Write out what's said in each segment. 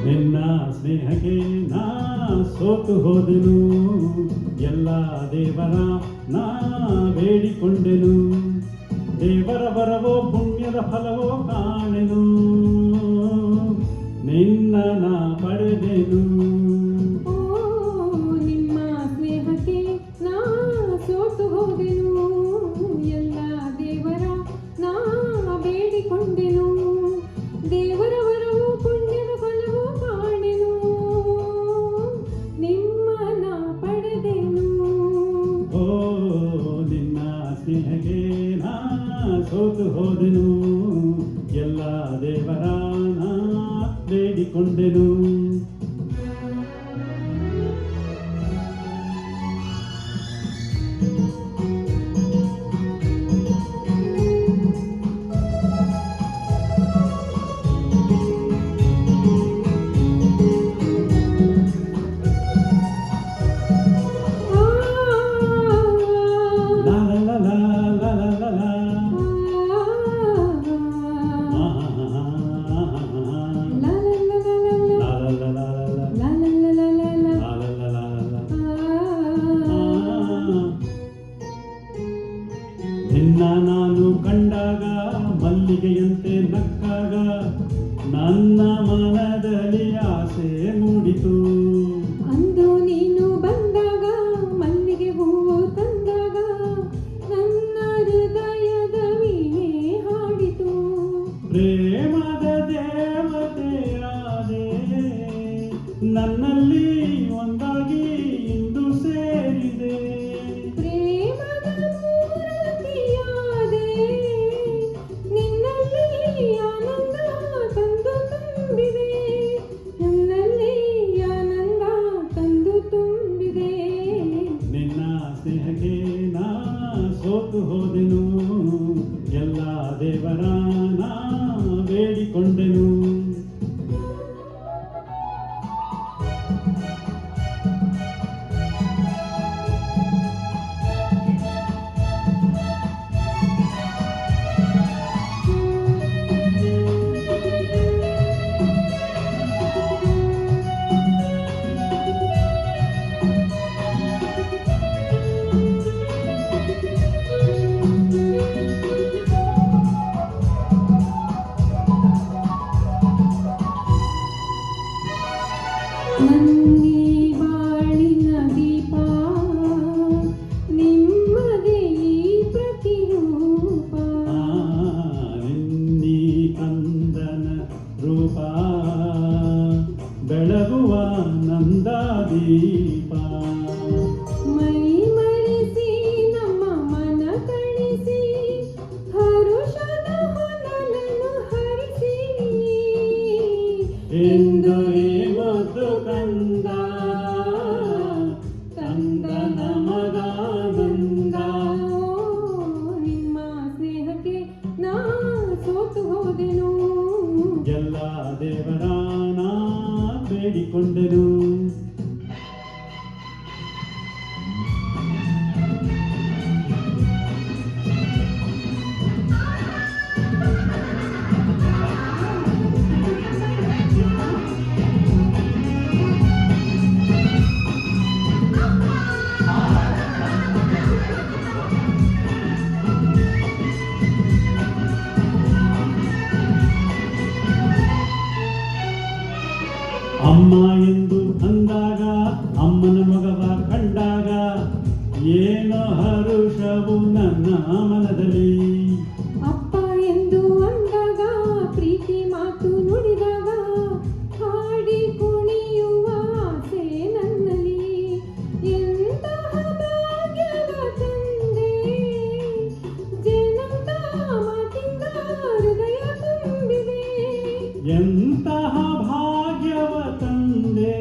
ನಿನ್ನ ಸ್ನೇಹಕ್ಕೆ ನಾ ಸೋತು ಹೋದೆನು, ಎಲ್ಲ ದೇವರ ನಾ ಬೇಡಿಕೊಂಡೆನು, ದೇವರ ವರವೋ ಪುಣ್ಯದ ಫಲವೋ ಕಾಣೆನು, ನಿನ್ನ ನಾ ಪಡೆದೆನು. ನಿಮ್ಮ ಸ್ನೇಹಕ್ಕೆ ನಾ ಸೋತು ಹೋದೆನು, ಎಲ್ಲ ದೇವರ ನಾ ಬೇಡಿಕೊಂಡೆನು, ದೇವರ ವರವೋ ಪುಣ್ಯದ ಫಲವೋ ಕಾಣೆನು, ನಿಮ್ಮ ನಾ ಪಡೆದೆನು. ಓ ನಿನ್ನ ಸ್ನೇಹಕ್ಕೆ ನಾ ಸೋತು ಹೋದೆನು, ಎಲ್ಲ ದೇವರ ನಾ ಬೇಡಿಕೊಂಡೆನು. ನಿನ್ನ ನಾನು ಕಂಡಾಗ ಮಲ್ಲಿಗೆಯಂತೆ ನಕ್ಕಾಗ ನನ್ನ ಮನದಲ್ಲಿ ಆಸೆ ಮೂಡಿತು, ಅಂದು ನೀನು ಬಂದಾಗ ಮಲ್ಲಿಗೆ ಹೂವು ತಂದಾಗ ನನ್ನ ಹೃದಯದ ವೀಣೆ ಹಾಡಿತು, ಪ್ರೇಮದ ದೇವತೆಯಾದೆ ನನ್ನಲ್ಲಿ ಒಂದಾಗಿ ಇಂದು ಸೇರಿದೆ, ಪ್ರೇಮದ ಮೂರ್ತಿಯಾದೆ ನಿನ್ನಲ್ಲಿ ಆನಂದ ತಂದು ತುಂಬಿದೆ, ನನ್ನಲ್ಲಿ ಆನಂದ ತಂದು ತುಂಬಿದೆ. ನಿನ್ನ ಸ್ನೇಹಕ್ಕೆ ನಾ ಸೋತು ಹೋದೆನು, ಎಲ್ಲ ದೇವರ ನಾ ಬೇಡಿಕೊಂಡೆನು. ನನ್ನಿ ಬಾಳಿನ ದೀಪ ನಿಮ್ಮದೇ ಈ ಪ್ರತಿರೂಪ, ನಿನ್ನಿ ಕಂದನ ರೂಪ ಬೆಳಗುವ ನಂದಾದೀಪ, ಮೈ ಮರೆಸಿ ನಮ್ಮ ಮನ ತಣಿಸಿ ಹರುಷದ ಹೊನಲನ್ನು ಹರಿಸಿ, ಎಂದು ಮತ್ತು ಕಂದ ಕಂದನ ಮಗಾನಂದ. ನಿಮ್ಮ ಸ್ನೇಹಕ್ಕೆ ನಾ ಸೋತು ಹೋದೆನು, ಎಲ್ಲ ದೇವರ ನಾ ಬೇಡಿಕೊಂಡೆನು. ಅಮ್ಮ ಎಂದು ಅಂದಾಗ ಅಮ್ಮನ ಮಗವ ಕಂಡಾಗ ಏನೋ ಹರುಷವು ನನ್ನ ಮನದಲ್ಲಿ, ಅಪ್ಪ ಎಂದು ಅಂದಾಗ ಪ್ರೀತಿ ಮಾತು ನುಡಿದಾಗ ಹಾಡಿ ಕುಣಿಯುವ ಆಸೆ ನನ್ನಲ್ಲಿ, ಎಂತಹ ಭಾಗ್ಯದ ತಂದೆ ಜನತ ಮಾತಿಂದ ಹೃದಯ ತುಂಬಿದೆ, ಎಂತಹ ಭಾಗ್ಯವ ತಂದೆ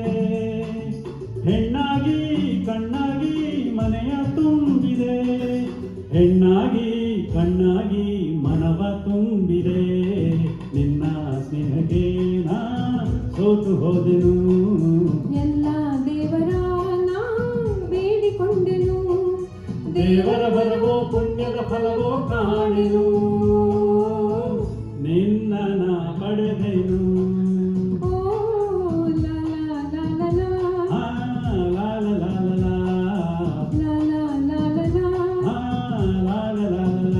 ನಿನ್ನ ಸ್ನೇಹಕ್ಕೆ ನಾ ಸೋತು ಹೋದೆನು. ಎಲ್ಲ ದೇವರ ನಾ ಬೇಡಿಕೊಂಡೆನು, ದೇವರ ಬರವೋ ಪುಣ್ಯದ ಫಲವೋ ಕಾಣೆನು, ನಿನ್ನ ನಾ ಪಡೆದೆನು. ಓ ಲಾ ಲಾ ಲಾ ಲಾ ಲಾ, ಆ, ಲಾ ಲಾ ಲಾ ಲಾ ಲಾ, ಲಾ ಲಾ ಲಾ ಲಾ ಲಾ, ಆ, ಲಾ ಲಾ ಲಾ ಲಾ.